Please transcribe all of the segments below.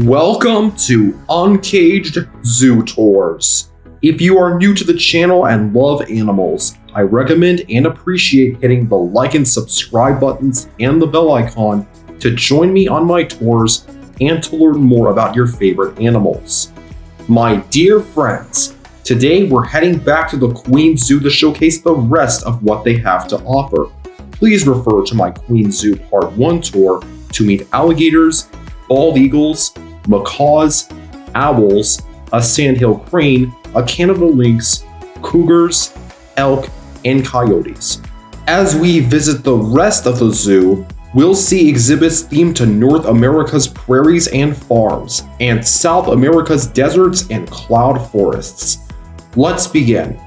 Welcome to Uncaged Zootours. If you are new to the channel and love animals, I recommend and appreciate hitting the like and subscribe buttons and the bell icon to join me on my tours and to learn more about your favorite animals. My dear friends, today we're heading back to the queenszoo to showcase the rest of what they have to offer. Please refer to my queenszoo Part 1 tour to meet alligators, bald eagles, macaws, owls, a sandhill crane, a Canada lynx, cougars, elk, and coyotes. As we visit the rest of the zoo, we'll see exhibits themed to North America's prairies and farms, and South America's deserts and cloud forests. Let's begin.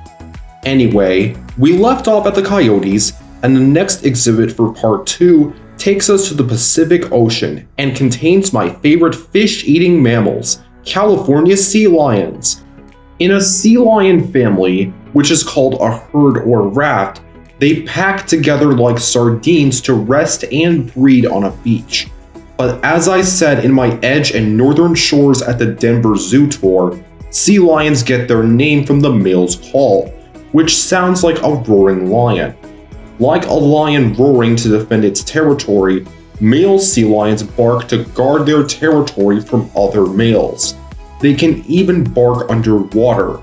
Anyway, we left off at the coyotes, and the next exhibit for Part 2 takes us to the Pacific Ocean and contains my favorite fish-eating mammals, California sea lions. In a sea lion family, which is called a herd or raft, they pack together like sardines to rest and breed on a beach. But as I said in my Edge and Northern Shores at the Denver Zoo tour, sea lions get their name from the male's call, which sounds like a roaring lion. Like a lion roaring to defend its territory, male sea lions bark to guard their territory from other males. They can even bark underwater.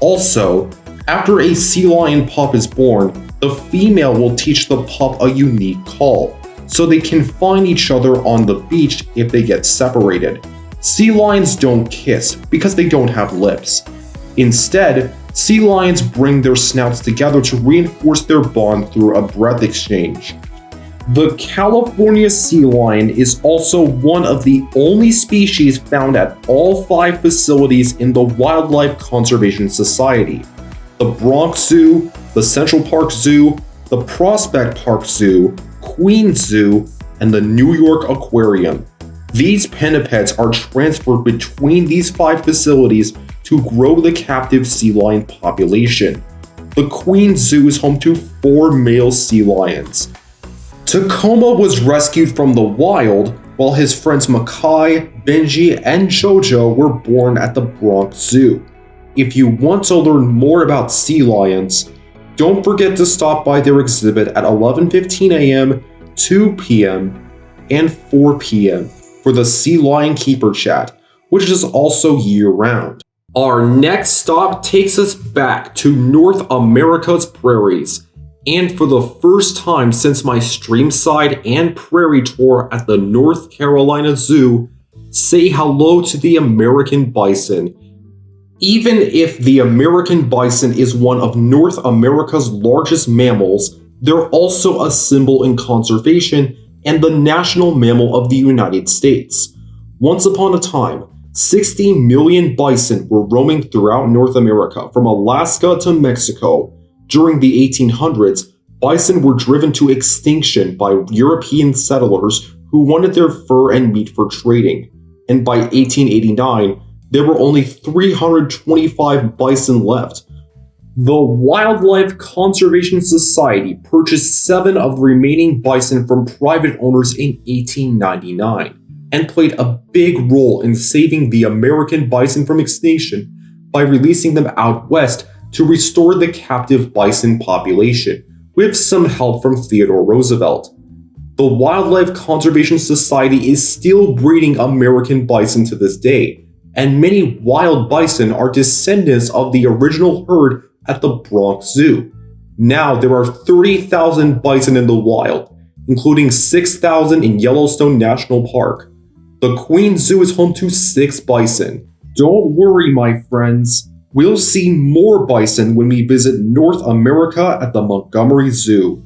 Also, after a sea lion pup is born, the female will teach the pup a unique call, so they can find each other on the beach if they get separated. Sea lions don't kiss because they don't have lips. Instead, sea lions bring their snouts together to reinforce their bond through a breath exchange. The California sea lion is also one of the only species found at all 5 facilities in the Wildlife Conservation Society: the Bronx Zoo, the Central Park Zoo, the Prospect Park Zoo, queenszoo, and the New York Aquarium. These pinnipeds are transferred between these 5 facilities to grow the captive sea lion population. The queenszoo is home to 4 male sea lions. Tacoma was rescued from the wild, while his friends Mackay, Benji, and Jojo were born at the Bronx Zoo. If you want to learn more about sea lions, don't forget to stop by their exhibit at 11:15 a.m., 2 p.m., and 4 p.m. for the Sea Lion Keeper Chat, which is also year-round. Our next stop takes us back to North America's prairies, and for the first time since my streamside and prairie tour at the North Carolina Zoo, say hello to the American bison. Even if the American bison is one of North America's largest mammals, they're also a symbol in conservation and the national mammal of the United States. Once upon a time, 60 million bison were roaming throughout North America from Alaska to Mexico. During the 1800s, bison were driven to extinction by European settlers who wanted their fur and meat for trading. And by 1889, there were only 325 bison left. The Wildlife Conservation Society purchased 7 of the remaining bison from private owners in 1899. And played a big role in saving the American bison from extinction by releasing them out west to restore the captive bison population, with some help from Theodore Roosevelt. The Wildlife Conservation Society is still breeding American bison to this day, and many wild bison are descendants of the original herd at the Bronx Zoo. Now there are 30,000 bison in the wild, including 6,000 in Yellowstone National Park. The queenszoo is home to 6 bison. Don't worry, my friends. We'll see more bison when we visit North America at the Montgomery Zoo.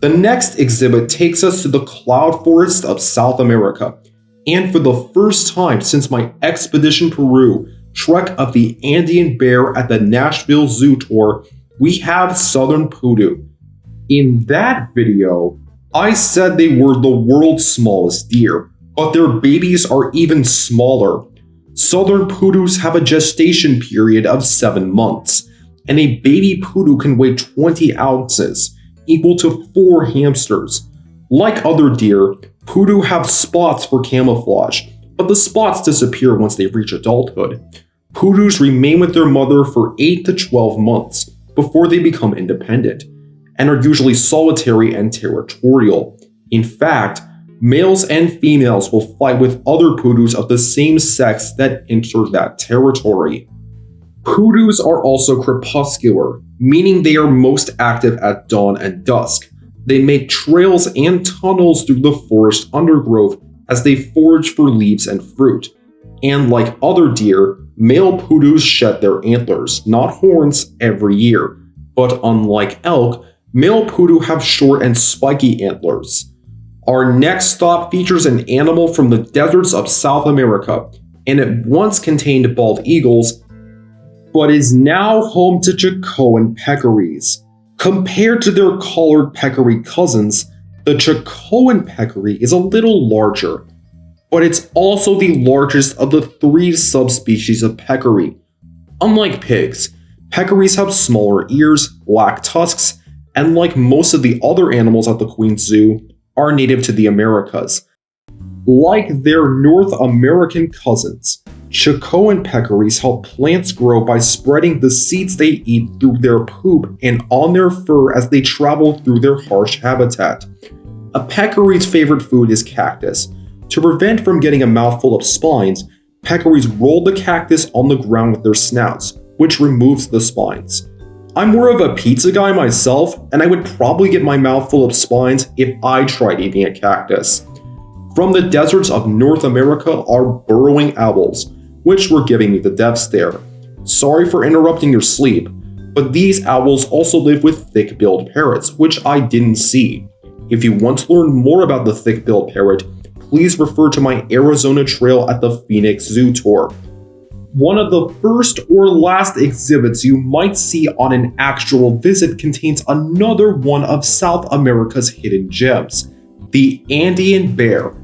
The next exhibit takes us to the cloud forest of South America. And for the first time since my Expedition Peru trek of the Andean bear at the Nashville Zoo tour, we have southern PUDU. In that video, I said they were the world's smallest deer, but their babies are even smaller. Southern PUDUs have a gestation period of 7 months, and a baby PUDU can weigh 20 ounces, equal to 4 hamsters. Like other deer, PUDU have spots for camouflage, but the spots disappear once they reach adulthood. PUDUs remain with their mother for 8 to 12 months before they become independent, and are usually solitary and territorial. In fact, males and females will fight with other PUDUs of the same sex that enter that territory. PUDUs are also crepuscular, meaning they are most active at dawn and dusk. They make trails and tunnels through the forest undergrowth as they forage for leaves and fruit. And like other deer, male PUDUs shed their antlers, not horns, every year. But unlike elk, male PUDU have short and spiky antlers. Our next stop features an animal from the deserts of South America, and it once contained bald eagles, but is now home to Chicoan peccaries. Compared to their collared peccary cousins, the Chicoan peccary is a little larger, but it's also the largest of the 3 subspecies of peccary. Unlike pigs, peccaries have smaller ears, black tusks, and like most of the other animals at the queenszoo, are native to the Americas. Like their North American cousins, Chicoan peccaries help plants grow by spreading the seeds they eat through their poop and on their fur as they travel through their harsh habitat. A peccary's favorite food is cactus. To prevent from getting a mouthful of spines, peccaries roll the cactus on the ground with their snouts, which removes the spines. I'm more of a pizza guy myself, and I would probably get my mouth full of spines if I tried eating a cactus. From the deserts of North America are burrowing owls, which were giving me the death stare. Sorry for interrupting your sleep, but these owls also live with thick-billed parrots, which I didn't see. If you want to learn more about the thick-billed parrot, please refer to my Arizona trail at the Phoenix Zoo Tour. One of the first or last exhibits you might see on an actual visit contains another one of South America's hidden gems, the Andean bear.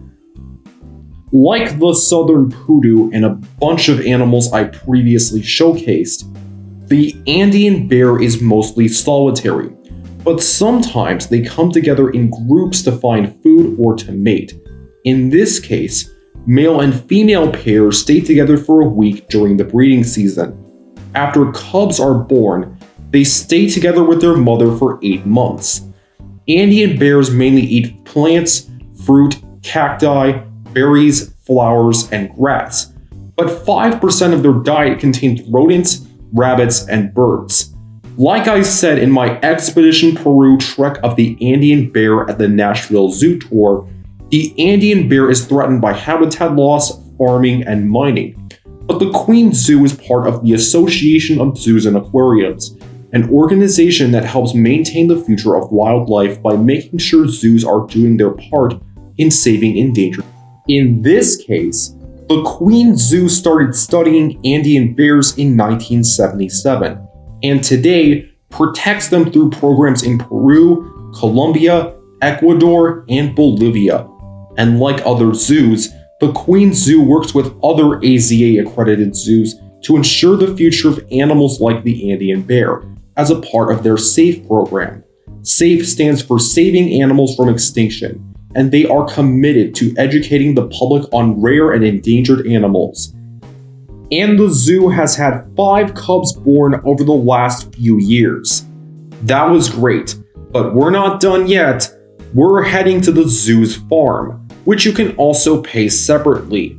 Like the southern PUDU and a bunch of animals I previously showcased, the Andean bear is mostly solitary, but sometimes they come together in groups to find food or to mate. In this case, male and female pairs stay together for a week during the breeding season. After cubs are born, they stay together with their mother for 8 months. Andean bears mainly eat plants, fruit, cacti, berries, flowers, and grass, but 5% of their diet contains rodents, rabbits, and birds. Like I said in my Expedition Peru trek of the Andean bear at the Nashville Zoo Tour, the Andean bear is threatened by habitat loss, farming, and mining. But the queenszoo is part of the Association of Zoos and Aquariums, an organization that helps maintain the future of wildlife by making sure zoos are doing their part in saving endangered. In this case, the queenszoo started studying Andean bears in 1977, and today protects them through programs in Peru, Colombia, Ecuador, and Bolivia. And like other zoos, the queenszoo works with other AZA-accredited zoos to ensure the future of animals like the Andean bear as a part of their SAFE program. SAFE stands for Saving Animals from Extinction, and they are committed to educating the public on rare and endangered animals. And the zoo has had 5 cubs born over the last few years. That was great, but we're not done yet. We're heading to the zoo's farm, which you can also pay separately.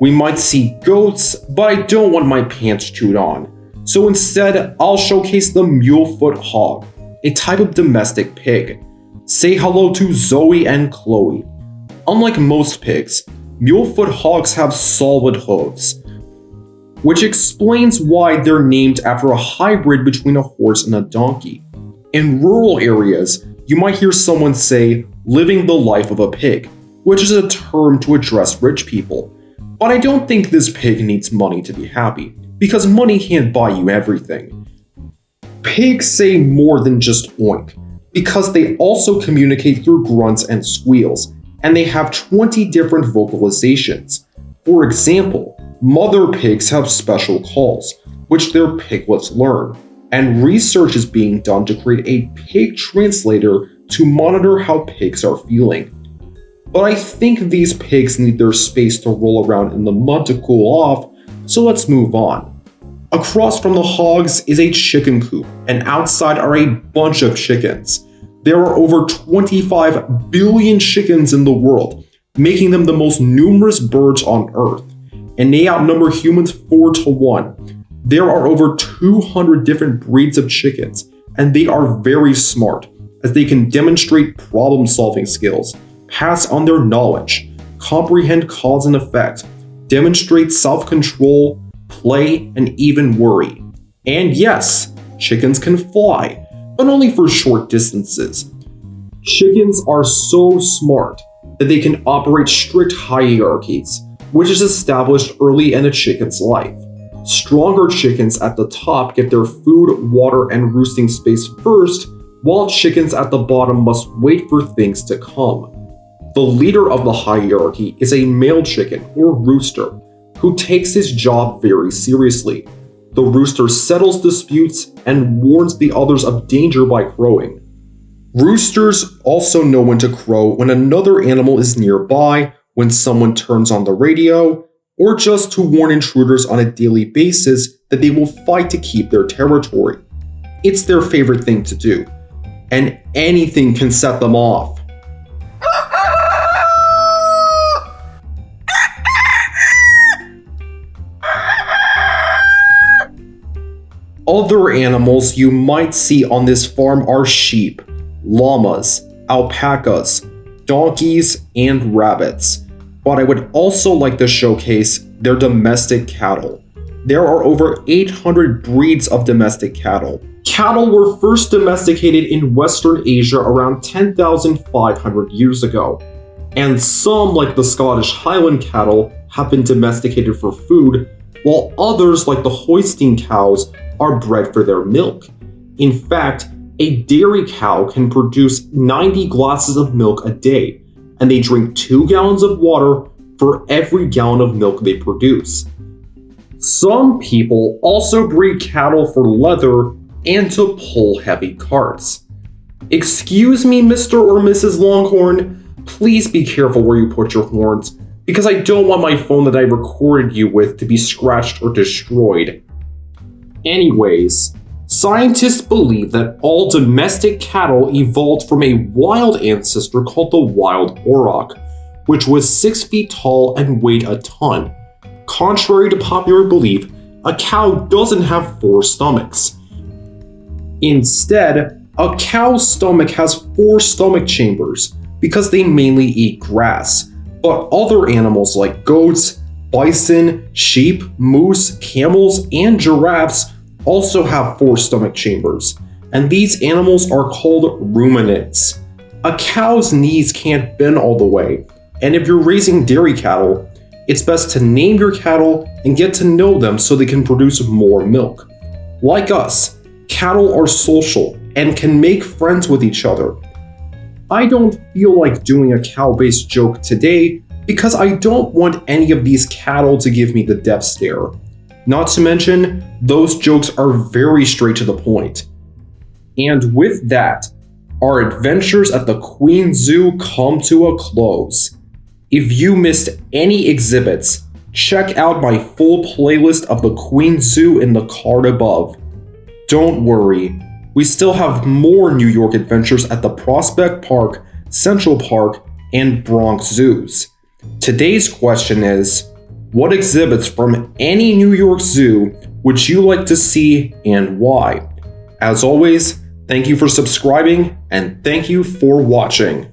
We might see goats, but I don't want my pants chewed on. So instead, I'll showcase the mulefoot hog, a type of domestic pig. Say hello to Zoe and Chloe. Unlike most pigs, mulefoot hogs have solid hooves, which explains why they're named after a hybrid between a horse and a donkey. In rural areas, you might hear someone say, living the life of a pig, which is a term to address rich people. But I don't think this pig needs money to be happy, because money can't buy you everything. Pigs say more than just oink, because they also communicate through grunts and squeals, and they have 20 different vocalizations. For example, mother pigs have special calls, which their piglets learn, and research is being done to create a pig translator to monitor how pigs are feeling. But I think these pigs need their space to roll around in the mud to cool off, so let's move on. Across from the hogs is a chicken coop, and outside are a bunch of chickens. There are over 25 billion chickens in the world, making them the most numerous birds on Earth, and they outnumber humans 4-1. There are over 200 different breeds of chickens, and they are very smart, as they can demonstrate problem-solving skills, pass on their knowledge, comprehend cause and effect, demonstrate self-control, play, and even worry. And yes, chickens can fly, but only for short distances. Chickens are so smart that they can operate strict hierarchies, which is established early in a chicken's life. Stronger chickens at the top get their food, water, and roosting space first, while chickens at the bottom must wait for things to come. The leader of the hierarchy is a male chicken, or rooster, who takes his job very seriously. The rooster settles disputes and warns the others of danger by crowing. Roosters also know when to crow when another animal is nearby, when someone turns on the radio, or just to warn intruders on a daily basis that they will fight to keep their territory. It's their favorite thing to do, and anything can set them off. Other animals you might see on this farm are sheep, llamas, alpacas, donkeys, and rabbits. But I would also like to showcase their domestic cattle. There are over 800 breeds of domestic cattle. Cattle were first domesticated in Western Asia around 10,500 years ago, and some, like the Scottish Highland cattle, have been domesticated for food, while others, like the Holstein cows, are bred for their milk. In fact, a dairy cow can produce 90 glasses of milk a day, and they drink 2 gallons of water for every gallon of milk they produce. Some people also breed cattle for leather and to pull heavy carts. Excuse me, Mr. or Mrs. Longhorn, please be careful where you put your horns, because I don't want my phone that I recorded you with to be scratched or destroyed. Anyways, scientists believe that all domestic cattle evolved from a wild ancestor called the wild auroch, which was 6 feet tall and weighed a ton. Contrary to popular belief, a cow doesn't have 4 stomachs. Instead, a cow's stomach has 4 stomach chambers because they mainly eat grass, but other animals like goats, bison, sheep, moose, camels, and giraffes also have 4 stomach chambers, and these animals are called ruminants. A cow's knees can't bend all the way, and if you're raising dairy cattle, it's best to name your cattle and get to know them so they can produce more milk. Like us, cattle are social and can make friends with each other. I don't feel like doing a cow-based joke today because I don't want any of these cattle to give me the death stare. Not to mention, those jokes are very straight to the point. And with that, our adventures at the queenszoo come to a close. If you missed any exhibits, check out my full playlist of the queenszoo in the card above. Don't worry, we still have more New York adventures at the Prospect Park, Central Park, and Bronx zoos. Today's question is, what exhibits from any New York zoo would you like to see and why? As always, thank you for subscribing and thank you for watching.